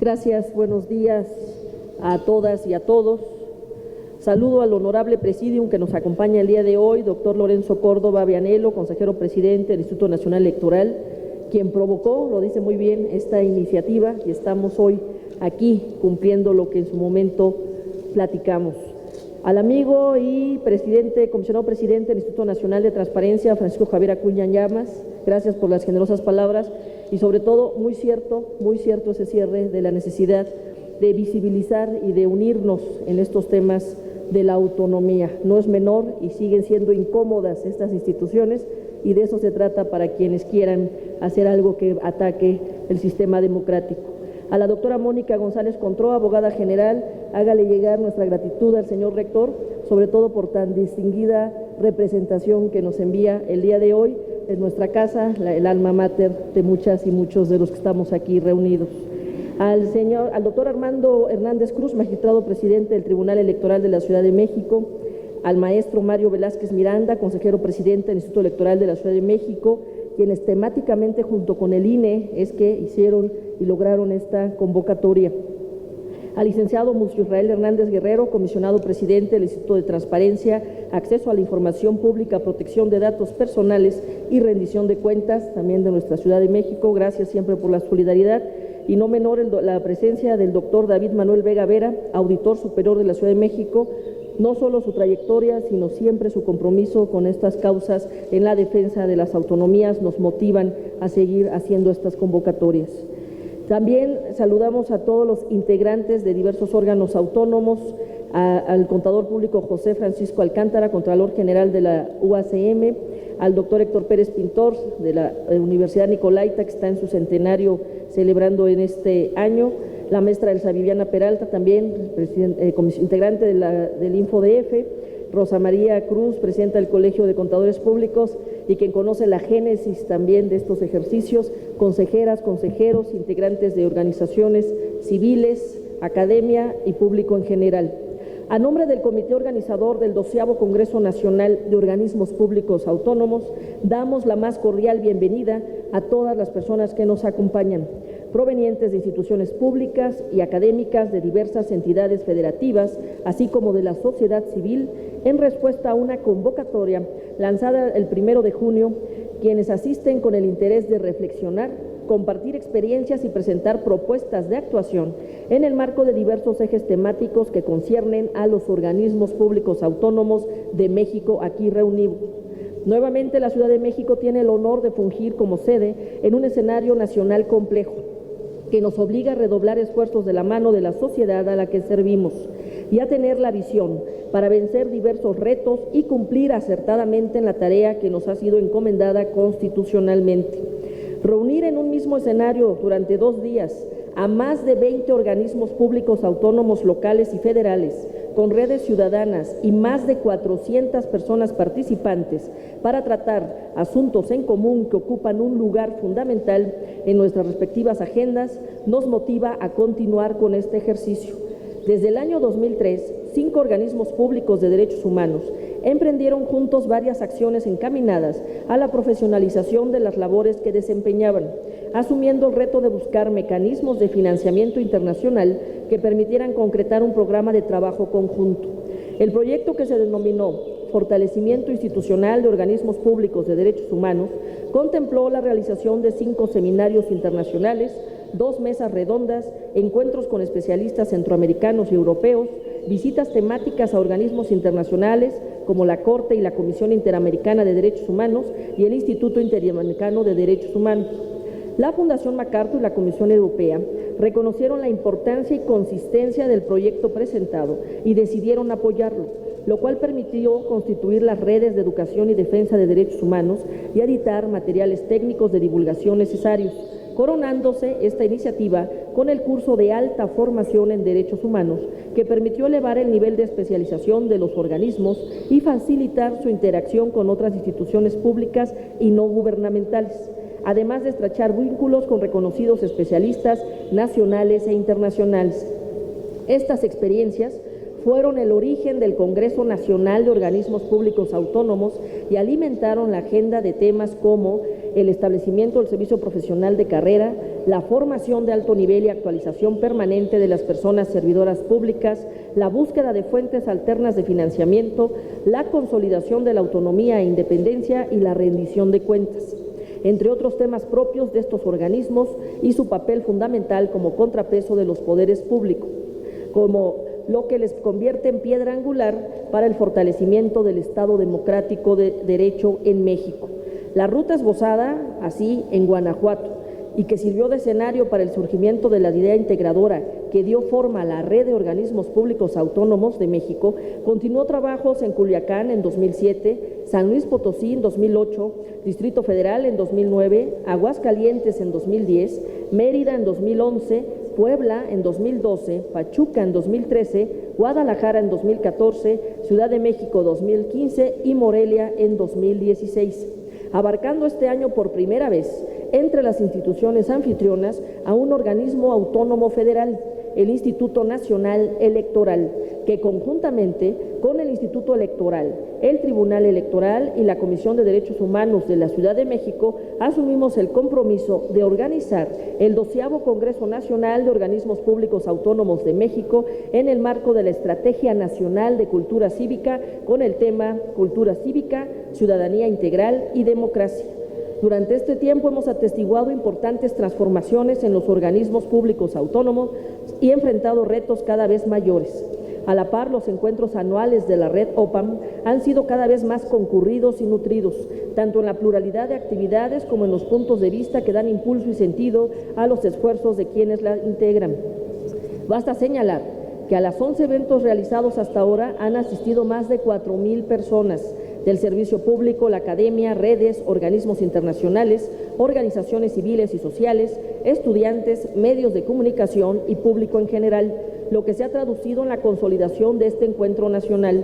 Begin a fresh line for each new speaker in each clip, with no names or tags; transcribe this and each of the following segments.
Gracias, buenos días a todas y a todos. Saludo al honorable presidium que nos acompaña el día de hoy, doctor Lorenzo Córdoba Vianello, consejero presidente del Instituto Nacional Electoral, quien provocó, lo dice muy bien, esta iniciativa, y estamos hoy aquí cumpliendo lo que en su momento platicamos. Al amigo y comisionado presidente del Instituto Nacional de Transparencia, Francisco Javier Acuña Llamas, gracias por las generosas palabras y sobre todo muy cierto ese cierre de la necesidad de visibilizar y de unirnos en estos temas de la autonomía. No es menor y siguen siendo incómodas estas instituciones, y de eso se trata para quienes quieran hacer algo que ataque el sistema democrático. A la doctora Mónica González Contró, abogada general, hágale llegar nuestra gratitud al señor rector, sobre todo por tan distinguida representación que nos envía el día de hoy en nuestra casa, el alma mater de muchas y muchos de los que estamos aquí reunidos. Al doctor Armando Hernández Cruz, magistrado presidente del Tribunal Electoral de la Ciudad de México, al maestro Mario Velázquez Miranda, consejero presidente del Instituto Electoral de la Ciudad de México, quienes temáticamente junto con el INE es que hicieron y lograron esta convocatoria. Al licenciado Mucio Israel Hernández Guerrero, comisionado presidente del Instituto de Transparencia, Acceso a la Información Pública, Protección de Datos Personales y Rendición de Cuentas, también de nuestra Ciudad de México. Gracias siempre por la solidaridad. Y no menor la presencia del doctor David Manuel Vega Vera, auditor superior de la Ciudad de México, no solo su trayectoria, sino siempre su compromiso con estas causas en la defensa de las autonomías nos motivan a seguir haciendo estas convocatorias. También saludamos a todos los integrantes de diversos órganos autónomos, al contador público José Francisco Alcántara, Contralor General de la UACM, al doctor Héctor Pérez Pintor de la Universidad Nicolaita, que está en su centenario celebrando en este año, la maestra Elsa Viviana Peralta, también integrante del InfoDF, Rosa María Cruz, presidenta del Colegio de Contadores Públicos y quien conoce la génesis también de estos ejercicios, consejeras, consejeros, integrantes de organizaciones civiles, academia y público en general. A nombre del comité organizador del 12º Congreso Nacional de Organismos Públicos Autónomos, damos la más cordial bienvenida a todas las personas que nos acompañan, provenientes de instituciones públicas y académicas de diversas entidades federativas, así como de la sociedad civil, en respuesta a una convocatoria lanzada el 1 de junio, quienes asisten con el interés de reflexionar, compartir experiencias y presentar propuestas de actuación en el marco de diversos ejes temáticos que conciernen a los organismos públicos autónomos de México aquí reunidos. Nuevamente, la Ciudad de México tiene el honor de fungir como sede en un escenario nacional complejo, que nos obliga a redoblar esfuerzos de la mano de la sociedad a la que servimos y a tener la visión para vencer diversos retos y cumplir acertadamente en la tarea que nos ha sido encomendada constitucionalmente. Reunir en un mismo escenario durante 2 días a más de 20 organismos públicos autónomos locales y federales, con redes ciudadanas y más de 400 personas participantes para tratar asuntos en común que ocupan un lugar fundamental en nuestras respectivas agendas, nos motiva a continuar con este ejercicio. Desde el año 2003, 5 organismos públicos de derechos humanos emprendieron juntos varias acciones encaminadas a la profesionalización de las labores que desempeñaban, asumiendo el reto de buscar mecanismos de financiamiento internacional que permitieran concretar un programa de trabajo conjunto. El proyecto, que se denominó Fortalecimiento Institucional de Organismos Públicos de Derechos Humanos, contempló la realización de 5 seminarios internacionales, 2 mesas redondas, encuentros con especialistas centroamericanos y europeos, visitas temáticas a organismos internacionales como la Corte y la Comisión Interamericana de Derechos Humanos y el Instituto Interamericano de Derechos Humanos. La Fundación MacArthur y la Comisión Europea reconocieron la importancia y consistencia del proyecto presentado y decidieron apoyarlo, lo cual permitió constituir las redes de educación y defensa de derechos humanos y editar materiales técnicos de divulgación necesarios, coronándose esta iniciativa con el curso de alta formación en derechos humanos, que permitió elevar el nivel de especialización de los organismos y facilitar su interacción con otras instituciones públicas y no gubernamentales, además de estrechar vínculos con reconocidos especialistas nacionales e internacionales. Estas experiencias fueron el origen del Congreso Nacional de Organismos Públicos Autónomos y alimentaron la agenda de temas como el establecimiento del servicio profesional de carrera, la formación de alto nivel y actualización permanente de las personas servidoras públicas, la búsqueda de fuentes alternas de financiamiento, la consolidación de la autonomía e independencia y la rendición de cuentas, entre otros temas propios de estos organismos y su papel fundamental como contrapeso de los poderes públicos, como lo que les convierte en piedra angular para el fortalecimiento del Estado democrático de derecho en México. La ruta esbozada así en Guanajuato y que sirvió de escenario para el surgimiento de la idea integradora que dio forma a la Red de Organismos Públicos Autónomos de México, continuó trabajos en Culiacán en 2007, San Luis Potosí en 2008, Distrito Federal en 2009, Aguascalientes en 2010, Mérida en 2011, Puebla en 2012, Pachuca en 2013, Guadalajara en 2014, Ciudad de México 2015 y Morelia en 2016, abarcando este año por primera vez entre las instituciones anfitrionas a un organismo autónomo federal, el Instituto Nacional Electoral, que conjuntamente con el Instituto Electoral, el Tribunal Electoral y la Comisión de Derechos Humanos de la Ciudad de México asumimos el compromiso de organizar el 12º Congreso Nacional de Organismos Públicos Autónomos de México en el marco de la Estrategia Nacional de Cultura Cívica con el tema Cultura Cívica, Ciudadanía Integral y Democracia. Durante este tiempo hemos atestiguado importantes transformaciones en los organismos públicos autónomos y enfrentado retos cada vez mayores. A la par, los encuentros anuales de la red OPAM han sido cada vez más concurridos y nutridos, tanto en la pluralidad de actividades como en los puntos de vista que dan impulso y sentido a los esfuerzos de quienes la integran. Basta señalar que a los 11 eventos realizados hasta ahora han asistido más de 4,000 personas del servicio público, la academia, redes, organismos internacionales, organizaciones civiles y sociales, estudiantes, medios de comunicación y público en general, lo que se ha traducido en la consolidación de este encuentro nacional.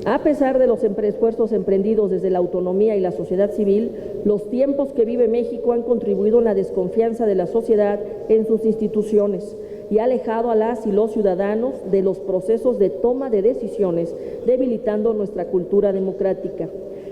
A pesar de los esfuerzos emprendidos desde la autonomía y la sociedad civil, los tiempos que vive México han contribuido a la desconfianza de la sociedad en sus instituciones y ha alejado a las y los ciudadanos de los procesos de toma de decisiones, debilitando nuestra cultura democrática.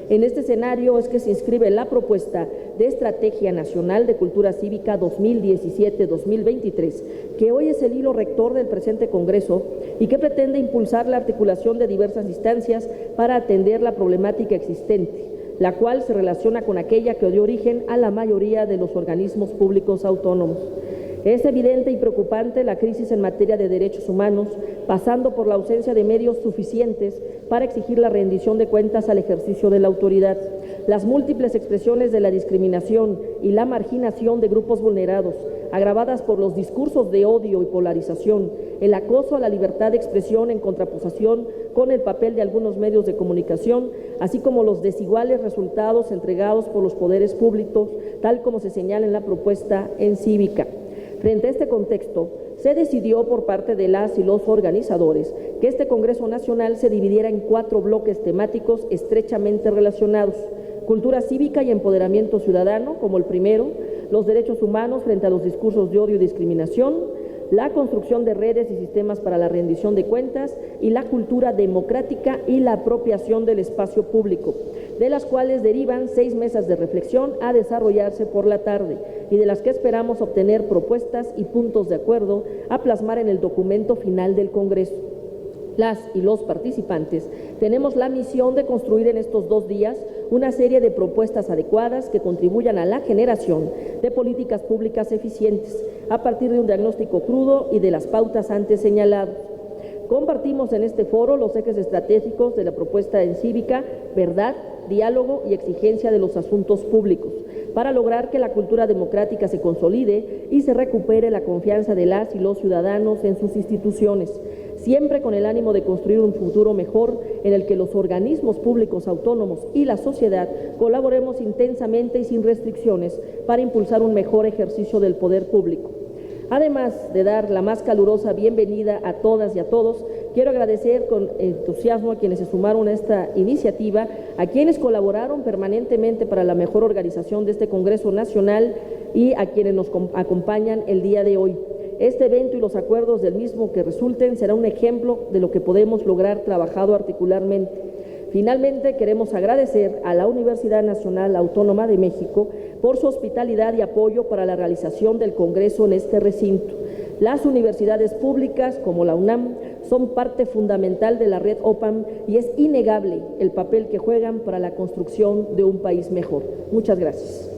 En este escenario es que se inscribe la propuesta de Estrategia Nacional de Cultura Cívica 2017-2023, que hoy es el hilo rector del presente Congreso y que pretende impulsar la articulación de diversas instancias para atender la problemática existente, la cual se relaciona con aquella que dio origen a la mayoría de los organismos públicos autónomos. Es evidente y preocupante la crisis en materia de derechos humanos, pasando por la ausencia de medios suficientes para exigir la rendición de cuentas al ejercicio de la autoridad, las múltiples expresiones de la discriminación y la marginación de grupos vulnerados, agravadas por los discursos de odio y polarización, el acoso a la libertad de expresión en contraposición con el papel de algunos medios de comunicación, así como los desiguales resultados entregados por los poderes públicos, tal como se señala en la propuesta en Cívica. Frente a este contexto, se decidió por parte de las y los organizadores que este Congreso Nacional se dividiera en 4 bloques temáticos estrechamente relacionados: cultura cívica y empoderamiento ciudadano como el primero, los derechos humanos frente a los discursos de odio y discriminación, la construcción de redes y sistemas para la rendición de cuentas y la cultura democrática y la apropiación del espacio público, de las cuales derivan 6 mesas de reflexión a desarrollarse por la tarde y de las que esperamos obtener propuestas y puntos de acuerdo a plasmar en el documento final del Congreso. Las y los participantes tenemos la misión de construir en estos 2 días una serie de propuestas adecuadas que contribuyan a la generación de políticas públicas eficientes a partir de un diagnóstico crudo y de las pautas antes señaladas. Compartimos en este foro los ejes estratégicos de la propuesta en Cívica: verdad, diálogo y exigencia de los asuntos públicos, para lograr que la cultura democrática se consolide y se recupere la confianza de las y los ciudadanos en sus instituciones, siempre con el ánimo de construir un futuro mejor en el que los organismos públicos autónomos y la sociedad colaboremos intensamente y sin restricciones para impulsar un mejor ejercicio del poder público. Además de dar la más calurosa bienvenida a todas y a todos, quiero agradecer con entusiasmo a quienes se sumaron a esta iniciativa, a quienes colaboraron permanentemente para la mejor organización de este Congreso Nacional y a quienes nos acompañan el día de hoy. Este evento y los acuerdos del mismo que resulten será un ejemplo de lo que podemos lograr trabajando articularmente. Finalmente, queremos agradecer a la Universidad Nacional Autónoma de México por su hospitalidad y apoyo para la realización del Congreso en este recinto. Las universidades públicas, como la UNAM, son parte fundamental de la red OPAM y es innegable el papel que juegan para la construcción de un país mejor. Muchas gracias.